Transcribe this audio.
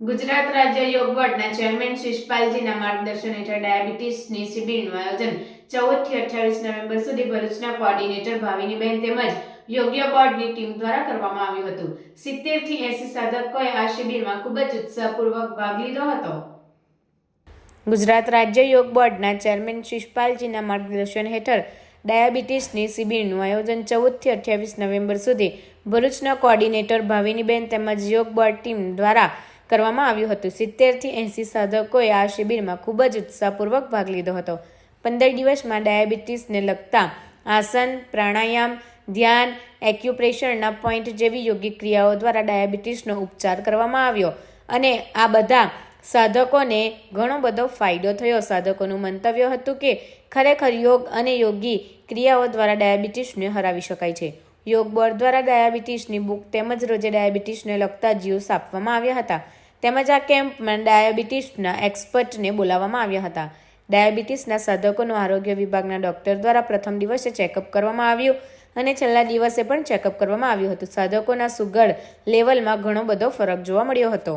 ગુજરાત રાજ્ય યોગ બોર્ડના ચેરમેન શિષપાલજીના માર્ગદર્શન હેઠળ ડાયાબિટીસની શિબિરનું આયોજન 14 થી 28 નવેમ્બર સુધી ભરૂચના કોઓર્ડિનેટર ભાવિનીબેન તેમજ યોગ્ય બોર્ડની ટીમ દ્વારા કરવામાં આવ્યું હતું। 70 થી 80 સાધકોએ આ શિબિરમાં ખૂબ જ ઉત્સાહપૂર્વક ભાગ લીધો હતો। ગુજરાત રાજ્ય યોગ બોર્ડના ચેરમેન શિષપાલજીના માર્ગદર્શન હેઠળ ડાયાબિટીસની શિબિરનું આયોજન 14 થી 28 નવેમ્બર સુધી ભરૂચના કોઓર્ડિનેટર ભાવિનીબેન તેમજ યોગ બોર્ડ ટીમ દ્વારા કરવામાં આવ્યું હતું। 70 થી 80 સાધકોએ આ શિબિરમાં ખૂબ જ ઉત્સાહપૂર્વક ભાગ લીધો હતો। 15 દિવસમાં ડાયાબિટીસને લગતા આસન, પ્રાણાયામ, ધ્યાન, એક્યુપ્રેશરના પોઈન્ટ જેવી યોગિક ક્રિયાઓ દ્વારા ડાયાબિટીસનો ઉપચાર કરવામાં આવ્યો અને આ બધા સાધકોને ઘણો બધો ફાયદો થયો। સાધકોનું મંતવ્ય હતું કે ખરેખર યોગ અને યોગી ક્રિયાઓ દ્વારા ડાયાબિટીસને હરાવી શકાય છે। યોગ બોર્ડ દ્વારા ડાયાબિટીસની બુક તેમજ રોજે ડાયાબિટીસને લગતા જ્યુસ આપવામાં આવ્યા હતા તેમજ આ કેમ્પમાં ડાયાબિટીસના એક્સપર્ટને બોલાવવામાં આવ્યા હતા। ડાયાબિટીસના સાધકોનું આરોગ્ય વિભાગના ડોક્ટર દ્વારા પ્રથમ દિવસે ચેકઅપ કરવામાં આવ્યું અને છેલ્લા દિવસે પણ ચેકઅપ કરવામાં આવ્યું હતું। સાધકોના સુગર લેવલમાં ઘણો બધો ફરક જોવા મળ્યો હતો।